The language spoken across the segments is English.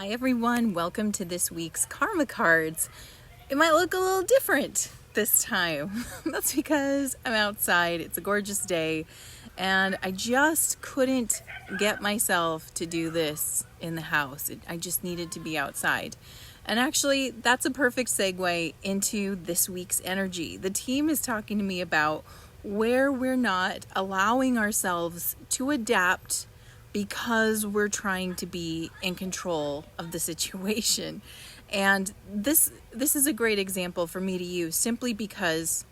Hi everyone, welcome to this week's Karma Cards. It might look a little different this time. That's because I'm outside, it's a gorgeous day, and I just couldn't get myself to do this in the house. I just needed to be outside. And actually, that's a perfect segue into this week's energy. The team is talking to me about where we're not allowing ourselves to adapt because we're trying to be in control of the situation. And this is a great example for me to use simply because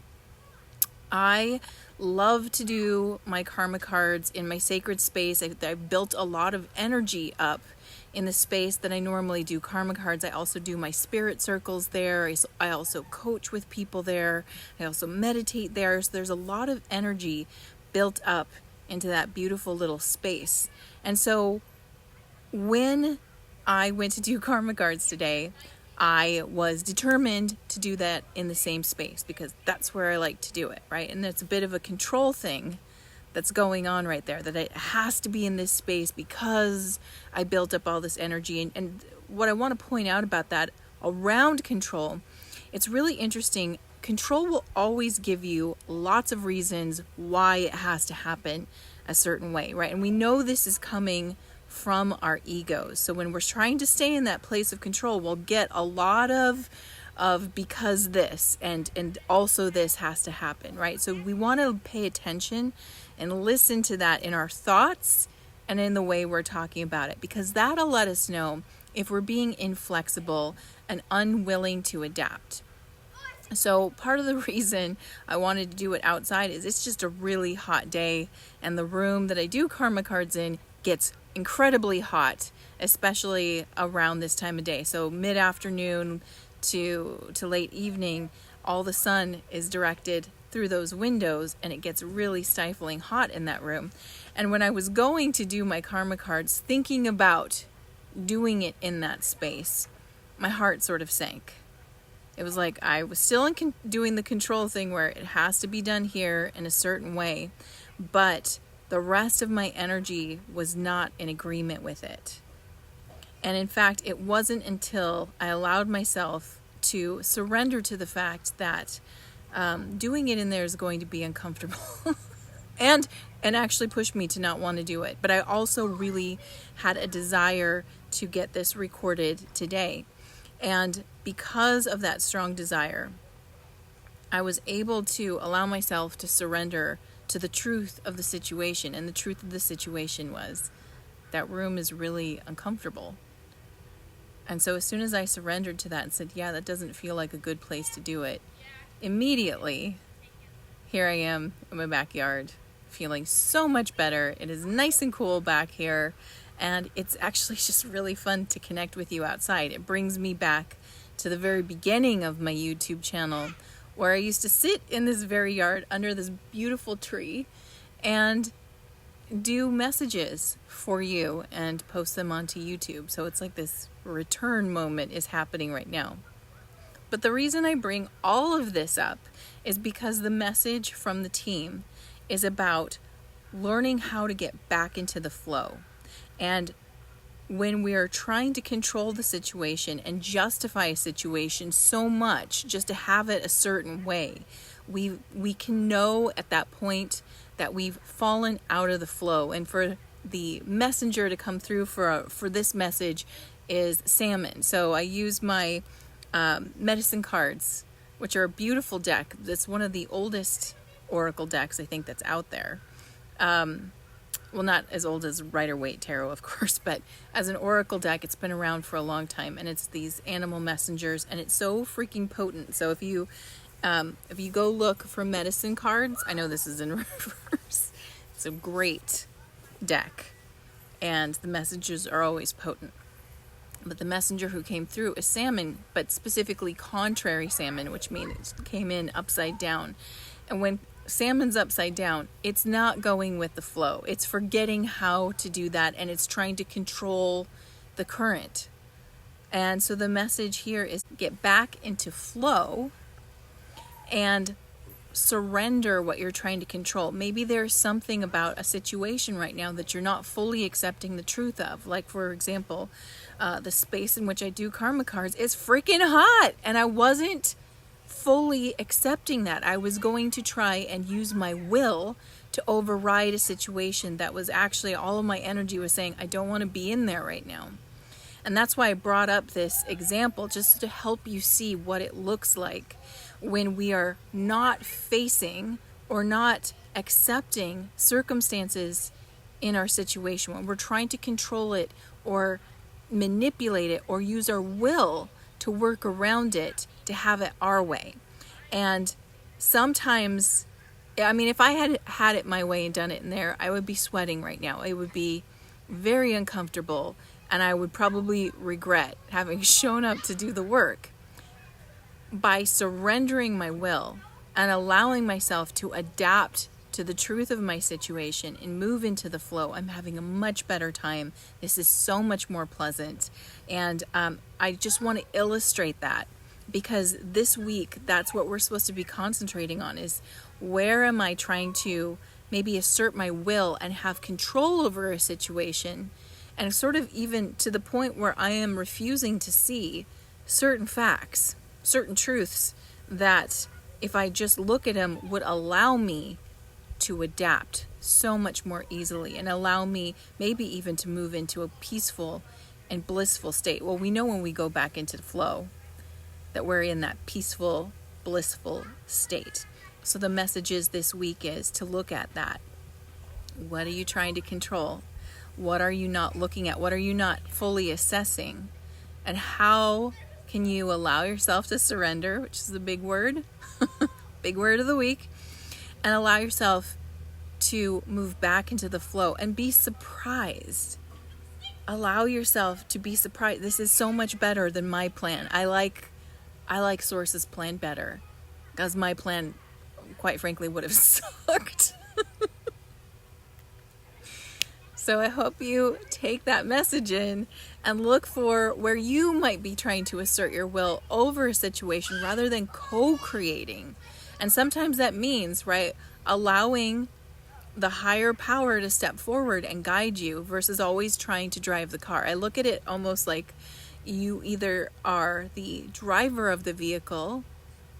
I love to do my karma cards in my sacred space. I've built a lot of energy up in the space that I normally do karma cards. I also do my spirit circles there. I also coach with people there. I also meditate there. So there's a lot of energy built up into that beautiful little space. And so when I went to do karma cards today, I was determined to do that in the same space because that's where I like to do it, right? And it's a bit of a control thing that's going on right there, that it has to be in this space because I built up all this energy. And what I want to point out about that around control, it's really interesting. Control will always give you lots of reasons why it has to happen a certain way, right? And we know this is coming from our egos. So when we're trying to stay in that place of control, we'll get a lot of because this and also this has to happen, right? So we want to pay attention and listen to that in our thoughts and in the way we're talking about it, because that'll let us know if we're being inflexible and unwilling to adapt. So part of the reason I wanted to do it outside is it's just a really hot day, and the room that I do karma cards in gets incredibly hot, especially around this time of day. So mid-afternoon to late evening, all the sun is directed through those windows and it gets really stifling hot in that room. And when I was going to do my karma cards, thinking about doing it in that space, my heart sort of sank. It was like I was still doing the control thing where it has to be done here in a certain way, but the rest of my energy was not in agreement with it. And in fact, it wasn't until I allowed myself to surrender to the fact that doing it in there is going to be uncomfortable and actually pushed me to not want to do it. But I also really had a desire to get this recorded today. And because of that strong desire, I was able to allow myself to surrender to the truth of the situation. And the truth of the situation was that room is really uncomfortable. And so as soon as I surrendered to that and said, yeah, that doesn't feel like a good place to do it, immediately, here I am in my backyard, feeling so much better. It is nice and cool back here. And it's actually just really fun to connect with you outside. It brings me back to the very beginning of my YouTube channel, where I used to sit in this very yard under this beautiful tree and do messages for you and post them onto YouTube. So it's like this return moment is happening right now. But the reason I bring all of this up is because the message from the team is about learning how to get back into the flow. And when we are trying to control the situation and justify a situation so much just to have it a certain way, we can know at that point that we've fallen out of the flow. And for the messenger to come through for this message is salmon. So I use my medicine cards, which are a beautiful deck. That's one of the oldest oracle decks I think that's out there. Well, not as old as Rider-Waite Tarot, of course, but as an oracle deck, it's been around for a long time, and it's these animal messengers, and it's so freaking potent. So if you go look for medicine cards, I know this is in reverse. It's a great deck, and the messages are always potent. But the messenger who came through is salmon, but specifically contrary salmon, which means it came in upside down. And when salmon's upside down, it's not going with the flow. It's forgetting how to do that, and it's trying to control the current. And so the message here is get back into flow and surrender what you're trying to control. Maybe there's something about a situation right now that you're not fully accepting the truth of. Like, for example, the space in which I do karma cards is freaking hot, and I wasn't fully accepting that. I was going to try and use my will to override a situation that was actually, all of my energy was saying, I don't want to be in there right now. And that's why I brought up this example, just to help you see what it looks like when we are not facing or not accepting circumstances in our situation, when we're trying to control it or manipulate it or use our will to work around it to have it our way. And sometimes, I mean, if I had had it my way and done it in there, I would be sweating right now. It would be very uncomfortable, and I would probably regret having shown up to do the work. By surrendering my will and allowing myself to adapt to the truth of my situation and move into the flow, I'm having a much better time. This is so much more pleasant. And I just want to illustrate that, because this week, that's what we're supposed to be concentrating on, is where am I trying to maybe assert my will and have control over a situation, and sort of even to the point where I am refusing to see certain facts, certain truths that if I just look at them would allow me to adapt so much more easily and allow me maybe even to move into a peaceful and blissful state. Well, we know when we go back into the flow that we're in that peaceful, blissful state. So the message is this week is to look at that. What are you trying to control? What are you not looking at? What are you not fully assessing? And how can you allow yourself to surrender, which is the big word, big word of the week, and allow yourself to move back into the flow and be surprised. Allow yourself to be surprised. This is so much better than my plan. I like Source's plan better, because my plan, quite frankly, would have sucked. So I hope you take that message in and look for where you might be trying to assert your will over a situation rather than co-creating. And sometimes that means, right, allowing the higher power to step forward and guide you versus always trying to drive the car. I look at it almost like you either are the driver of the vehicle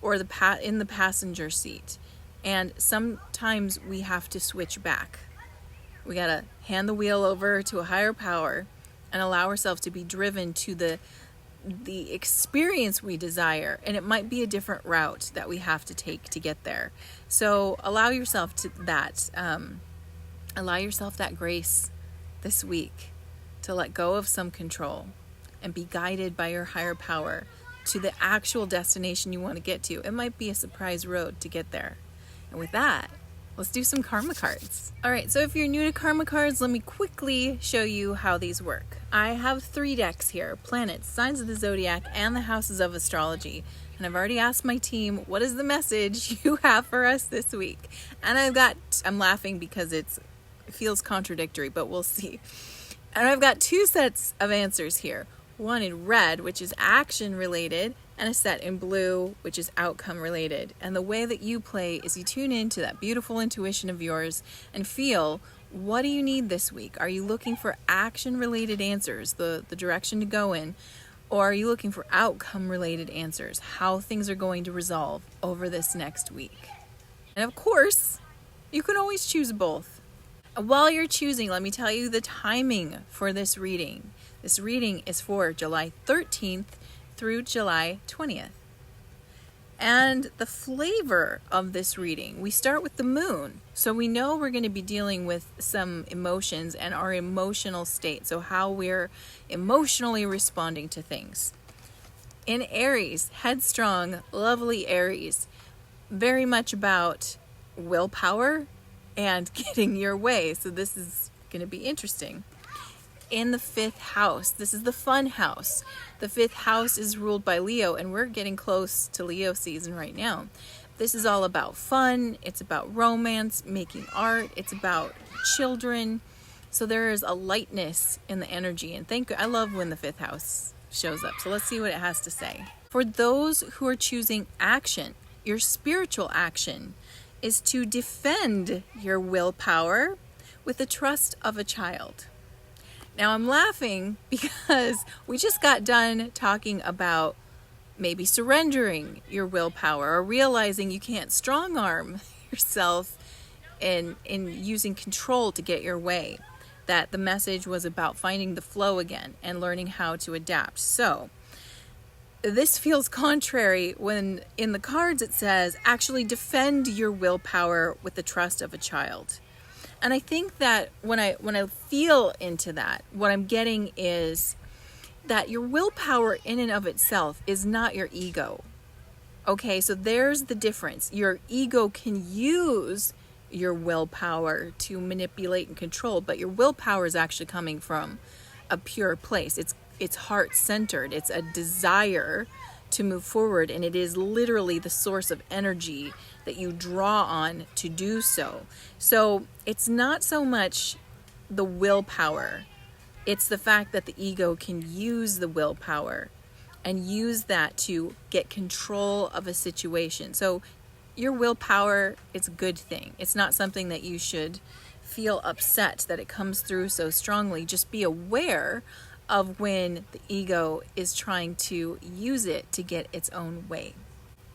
or in the passenger seat. And sometimes we have to switch back. We got to hand the wheel over to a higher power and allow ourselves to be driven to the experience we desire. And it might be a different route that we have to take to get there. So allow yourself to that. Allow yourself that grace this week to let go of some control and be guided by your higher power to the actual destination you want to get to. It might be a surprise road to get there. And with that, let's do some karma cards. All right, so if you're new to karma cards, let me quickly show you how these work. I have 3 decks here: planets, signs of the zodiac, and the houses of astrology. And I've already asked my team, what is the message you have for us this week? And I'm laughing because it feels contradictory, but we'll see. And I've got 2 sets of answers here. One in red, which is action related, and a set in blue, which is outcome related. And the way that you play is you tune into that beautiful intuition of yours and feel, what do you need this week? Are you looking for action related answers, the direction to go in? Or are you looking for outcome related answers, how things are going to resolve over this next week? And of course, you can always choose both. While you're choosing, let me tell you the timing for this reading. This reading is for July 13th through July 20th. And the flavor of this reading, we start with the moon. So we know we're going to be dealing with some emotions and our emotional state. So how we're emotionally responding to things. In Aries, headstrong, lovely Aries, very much about willpower and getting your way. So this is going to be interesting. In the 5th house, this is the fun house. The 5th house is ruled by Leo, and we're getting close to Leo season right now. This is all about fun. It's about romance, making art. It's about children. So there is a lightness in the energy. And I love when the 5th house shows up. So let's see what it has to say. For those who are choosing action, your spiritual action is to defend your willpower with the trust of a child. Now I'm laughing because we just got done talking about maybe surrendering your willpower or realizing you can't strong arm yourself in using control to get your way. That the message was about finding the flow again and learning how to adapt. So this feels contrary when in the cards it says actually defend your willpower with the trust of a child. And I think that when I feel into that, what I'm getting is that your willpower in and of itself is not your ego. Okay, so there's the difference. Your ego can use your willpower to manipulate and control, but your willpower is actually coming from a pure place. It's heart-centered. It's a desire to move forward, and it is literally the source of energy that you draw on to do so. So it's not so much the willpower. It's the fact that the ego can use the willpower and use that to get control of a situation. So your willpower, it's a good thing. It's not something that you should feel upset that it comes through so strongly. Just be aware of when the ego is trying to use it to get its own way.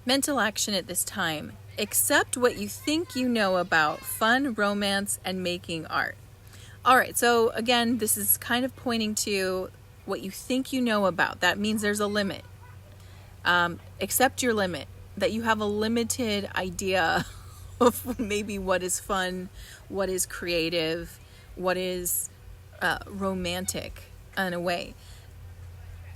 Mental action at this time. Accept what you think you know about fun, romance, and making art. All right, so again, this is kind of pointing to what you think you know about. That means there's a limit. Accept your limit, that you have a limited idea of maybe what is fun, what is creative, what is romantic in a way.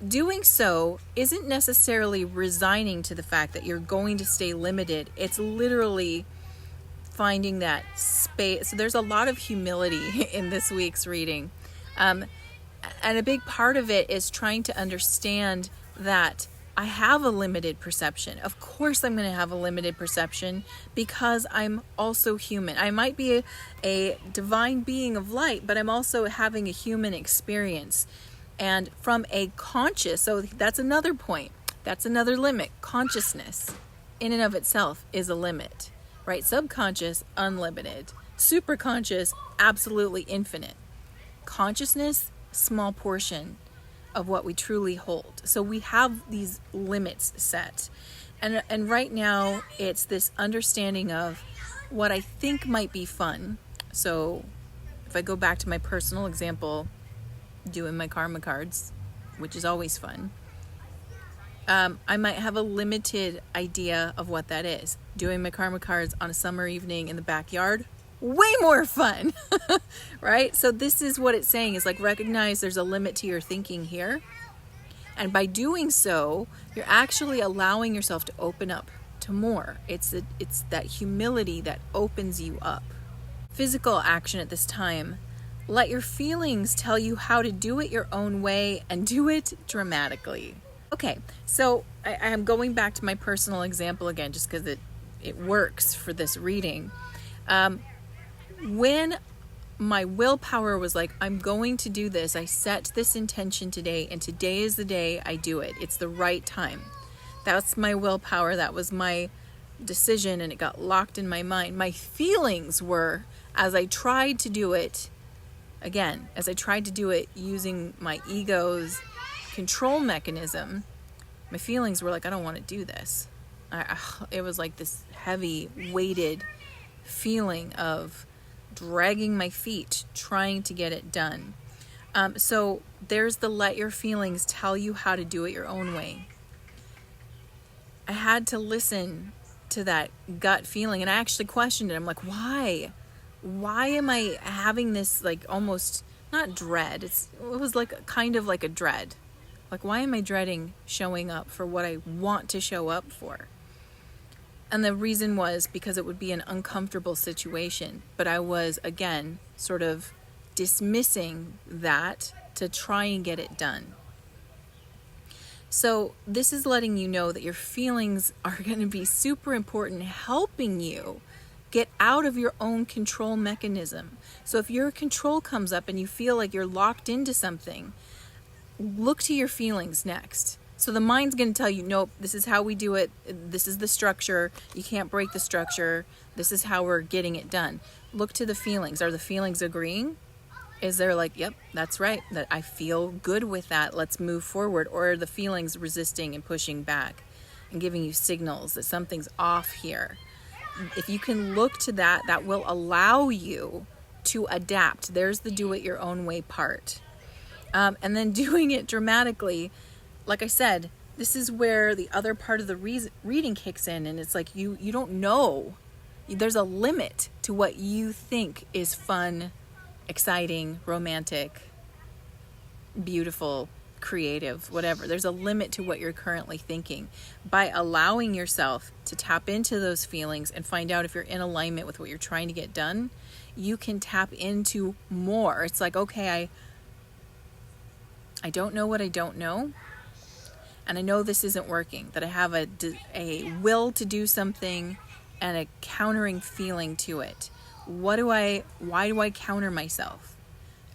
Doing so isn't necessarily resigning to the fact that you're going to stay limited. It's literally finding that space. So there's a lot of humility in this week's reading. And a big part of it is trying to understand that I have a limited perception. Of course I'm going to have a limited perception because I'm also human. I might be a divine being of light, but I'm also having a human experience. And from a conscious, so that's another point. That's another limit. Consciousness in and of itself is a limit, right? Subconscious, unlimited. Superconscious, absolutely infinite. Consciousness, small portion of what we truly hold. So we have these limits set. And right now it's this understanding of what I think might be fun. So if I go back to my personal example, doing my karma cards, which is always fun, I might have a limited idea of what that is. Doing my karma cards on a summer evening in the backyard, way more fun, right? So this is what it's saying, is like recognize there's a limit to your thinking here. And by doing so, you're actually allowing yourself to open up to more. It's that humility that opens you up. Physical action at this time. Let your feelings tell you how to do it your own way and do it dramatically. Okay, so I am going back to my personal example again, just because it works for this reading. When my willpower was like, I'm going to do this, I set this intention today, and today is the day I do it. It's the right time. That's my willpower. That was my decision, and it got locked in my mind. My feelings were, as I tried to do it, again, as I tried to do it using my ego's control mechanism, my feelings were like, I don't want to do this. It was like this heavy, weighted feeling of dragging my feet, trying to get it done. So there's the let your feelings tell you how to do it your own way. I had to listen to that gut feeling, and I actually questioned it. I'm like, why? Why am I having this, like, almost not dread? It was like kind of like a dread. Like, why am I dreading showing up for what I want to show up for? And the reason was because it would be an uncomfortable situation. But I was, again, sort of dismissing that to try and get it done. So this is letting you know that your feelings are going to be super important, helping you get out of your own control mechanism. So if your control comes up and you feel like you're locked into something, look to your feelings next. So the mind's going to tell you, nope, this is how we do it. This is the structure. You can't break the structure. This is how we're getting it done. Look to the feelings. Are the feelings agreeing? Is there like, yep, that's right, that I feel good with that, let's move forward? Or are the feelings resisting and pushing back and giving you signals that something's off here? If you can look to that, that will allow you to adapt. There's the do it your own way part. And then doing it dramatically, like I said, this is where the other part of the reading kicks in, and it's like you don't know. There's a limit to what you think is fun, exciting, romantic, beautiful, creative, whatever. There's a limit to what you're currently thinking. By allowing yourself to tap into those feelings and find out if you're in alignment with what you're trying to get done, you can tap into more. It's like, okay, I don't know what I don't know, and I know this isn't working, that I have a will to do something and a countering feeling to it. Why do I counter myself?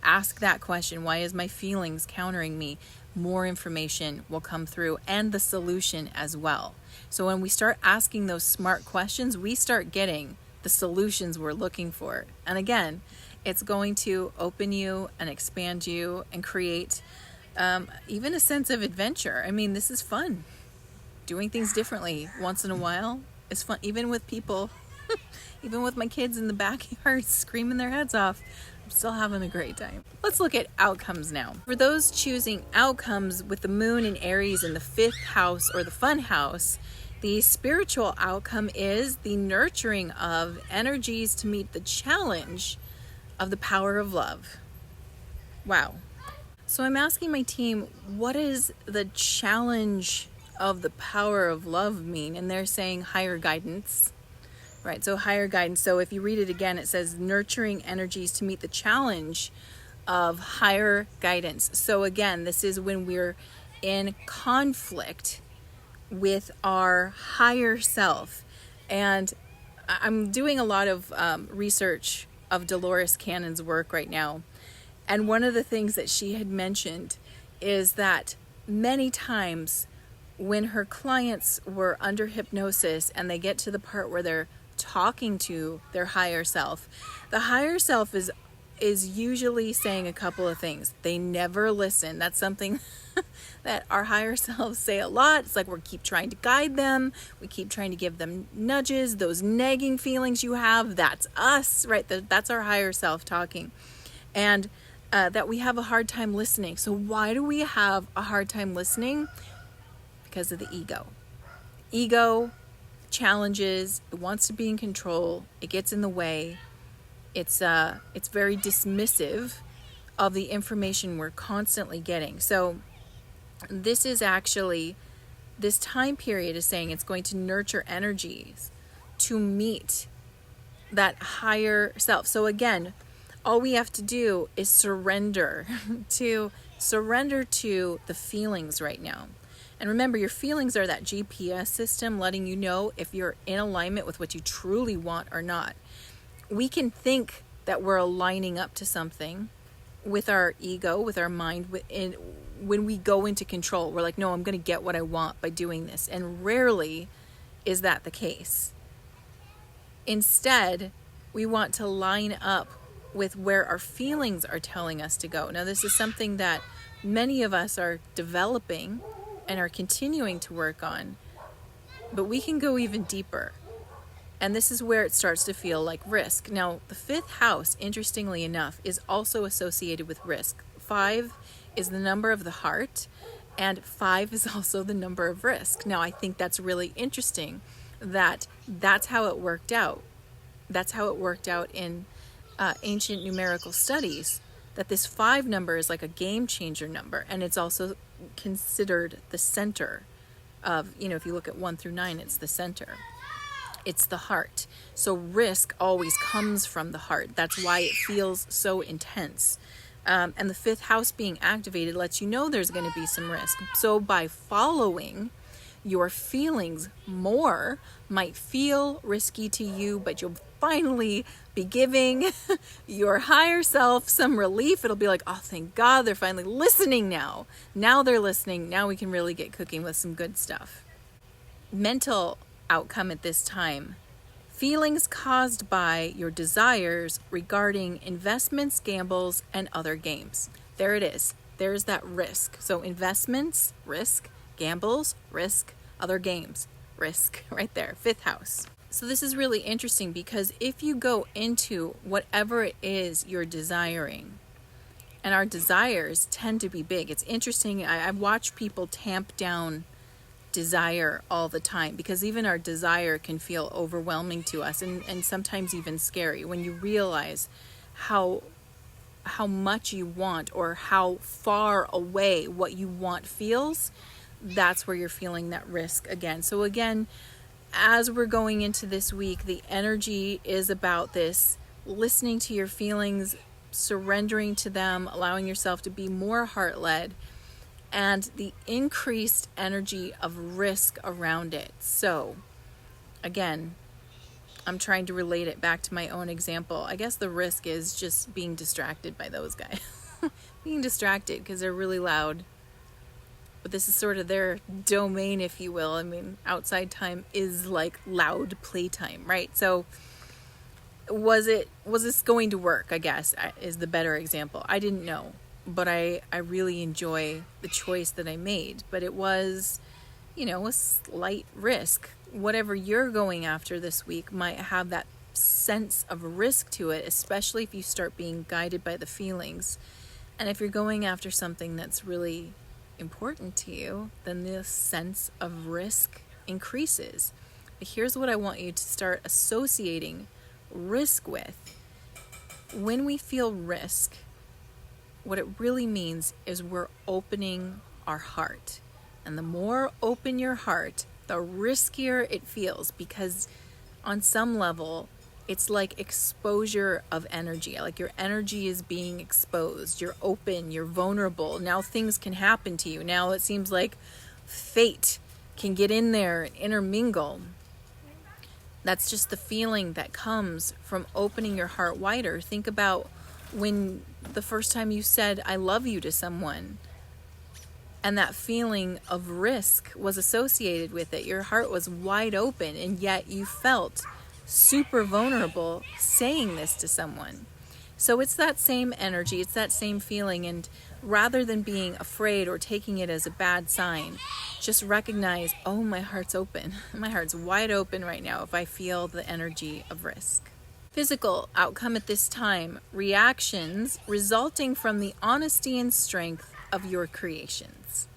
Ask that question. Why is my feelings countering me? More information will come through, and the solution as well. So when we start asking those smart questions, we start getting the solutions we're looking for. And again, it's going to open you and expand you and create even a sense of adventure. I mean, this is fun. Doing things differently once in a while is fun, even with people. Even with my kids in the backyard screaming their heads off, I'm still having a great time. Let's look at outcomes now. For those choosing outcomes with the moon in Aries in the 5th house or the fun house, the spiritual outcome is the nurturing of energies to meet the challenge of the power of love. Wow. So I'm asking my team, what does the challenge of the power of love mean? And they're saying higher guidance. Right, so higher guidance. So if you read it again, it says nurturing energies to meet the challenge of higher guidance. So again, this is when we're in conflict with our higher self. And I'm doing a lot of research of Dolores Cannon's work right now. And one of the things that she had mentioned is that many times when her clients were under hypnosis and they get to the part where they're talking to their higher self, the higher self is usually saying a couple of things. They never listen. That's something that our higher selves say a lot. It's like we keep trying to guide them. We keep trying to give them nudges. Those nagging feelings you have, that's us, right? That's our higher self talking. And that we have a hard time listening. So why do we have a hard time listening? Because of the ego. Ego challenges, it wants to be in control, it gets in the way, it's very dismissive of the information we're constantly getting. So this is actually, this time period is saying it's going to nurture energies to meet that higher self. So again, all we have to do is surrender to the feelings right now. And remember, your feelings are that GPS system letting you know if you're in alignment with what you truly want or not. We can think that we're aligning up to something with our ego, with our mind. When we go into control, we're like, no, I'm going to get what I want by doing this. And rarely is that the case. Instead, we want to line up with where our feelings are telling us to go. Now, this is something that many of us are developing and are continuing to work on, but we can go even deeper. And this is where it starts to feel like risk. Now, the 5th house, interestingly enough, is also associated with risk. 5 is the number of the heart, and 5 is also the number of risk. Now, I think that's really interesting that that's how it worked out. That's how it worked out in ancient numerical studies, that this 5 number is like a game changer number, and it's also considered the center of, if you look at 1 through 9, it's the center. It's the heart. So risk always comes from the heart. That's why it feels so intense. And the 5th house being activated lets you know there's going to be some risk. So by following your feelings more might feel risky to you, but you'll finally be giving your higher self some relief. It'll be like, oh, thank God, they're finally listening now. Now they're listening. Now we can really get cooking with some good stuff. Mental outcome at this time. Feelings caused by your desires regarding investments, gambles, and other games. There it is. There's that risk. So investments, risk, gambles, risk, other games, risk, right there, 5th house. So this is really interesting because if you go into whatever it is you're desiring, and our desires tend to be big. It's interesting. I've watched people tamp down desire all the time because even our desire can feel overwhelming to us and sometimes even scary when you realize how much you want or how far away what you want feels. That's where you're feeling that risk again. So again, as we're going into this week, the energy is about this listening to your feelings, surrendering to them, allowing yourself to be more heart-led, and the increased energy of risk around it. So again, I'm trying to relate it back to my own example. I guess the risk is just being distracted by those guys. Being distracted because they're really loud. But this is sort of their domain, if you will. I mean, outside time is like loud playtime, right? So was this going to work, I guess, is the better example. I didn't know, but I really enjoy the choice that I made. But it was, a slight risk. Whatever you're going after this week might have that sense of risk to it, especially if you start being guided by the feelings. And if you're going after something that's really important to you, then the sense of risk increases. But here's what I want you to start associating risk with. When we feel risk, what it really means is we're opening our heart. And the more open your heart, the riskier it feels, because on some level, it's like exposure of energy. Like your energy is being exposed. You're open, you're vulnerable. Now things can happen to you. Now it seems like fate can get in there and intermingle. That's just the feeling that comes from opening your heart wider. Think about when the first time you said, I love you to someone, and that feeling of risk was associated with it. Your heart was wide open, and yet you felt super vulnerable saying this to someone. So it's that same energy, it's that same feeling, and rather than being afraid or taking it as a bad sign, just recognize, oh, my heart's open. My heart's wide open right now if I feel the energy of risk. Physical outcome at this time, reactions resulting from the honesty and strength of your creations.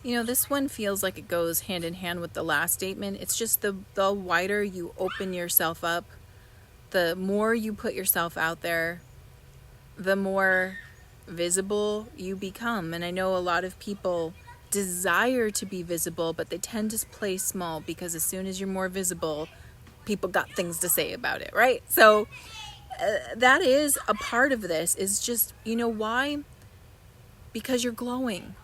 This one feels like it goes hand in hand with the last statement. It's just the wider you open yourself up, the more you put yourself out there, the more visible you become. And I know a lot of people desire to be visible, but they tend to play small because as soon as you're more visible, people got things to say about it, right? So that is a part of this, is just, why? Because you're glowing.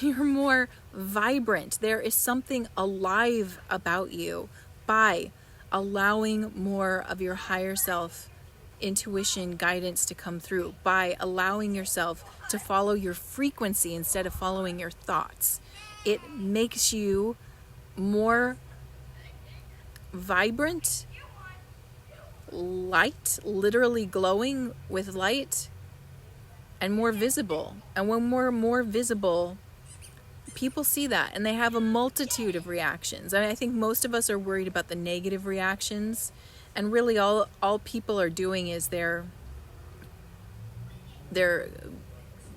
You're more vibrant. There is something alive about you by allowing more of your higher self intuition guidance to come through, by allowing yourself to follow your frequency instead of following your thoughts. It makes you more vibrant, light, literally glowing with light, and more visible. And when we're more visible, people see that and they have a multitude of reactions. I think most of us are worried about the negative reactions, and really all people are doing is they're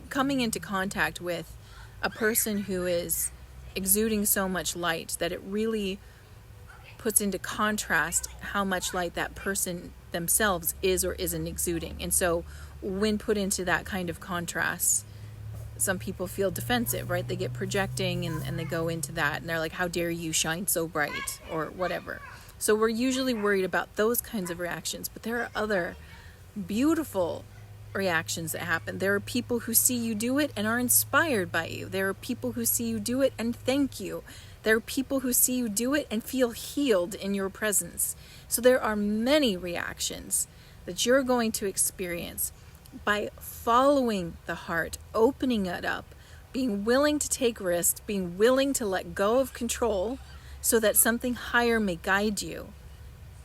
coming into contact with a person who is exuding so much light that it really puts into contrast how much light that person themselves is or isn't exuding. And so when put into that kind of contrast, some people feel defensive, right? They get projecting and they go into that and they're like, how dare you shine so bright, or whatever. So we're usually worried about those kinds of reactions, but there are other beautiful reactions that happen. There are people who see you do it and are inspired by you. There are people who see you do it and thank you. There are people who see you do it and feel healed in your presence. So there are many reactions that you're going to experience by following the heart, opening it up, being willing to take risks, being willing to let go of control so that something higher may guide you.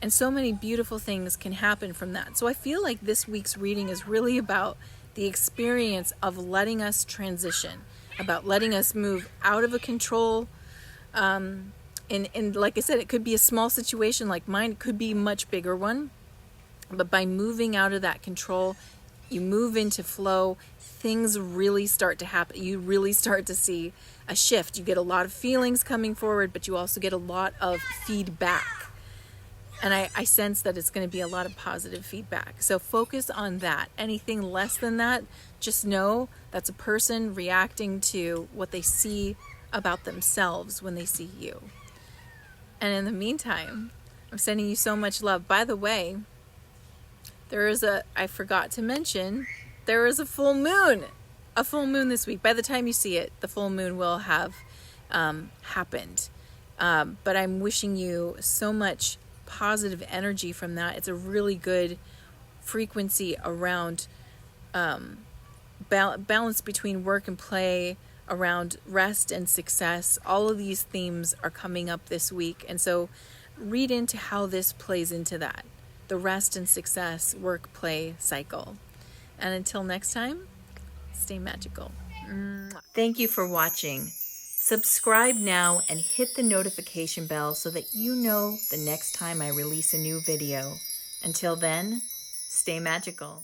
And so many beautiful things can happen from that. So I feel like this week's reading is really about the experience of letting us transition, about letting us move out of a control. And like I said, it could be a small situation like mine, it could be a much bigger one. But by moving out of that control, you move into flow, things really start to happen. You really start to see a shift. You get a lot of feelings coming forward, but you also get a lot of feedback. And I sense that it's going to be a lot of positive feedback. So focus on that. Anything less than that, just know that's a person reacting to what they see about themselves when they see you. And in the meantime, I'm sending you so much love. By the way, I forgot to mention, there is a full moon this week. By the time you see it, the full moon will have happened. But I'm wishing you so much positive energy from that. It's a really good frequency around balance between work and play, around rest and success. All of these themes are coming up this week. And so read into how this plays into that. The rest and success, work, play cycle. And until next time, stay magical. Thank you for watching. Subscribe now and hit the notification bell so that you know the next time I release a new video. Until then, stay magical.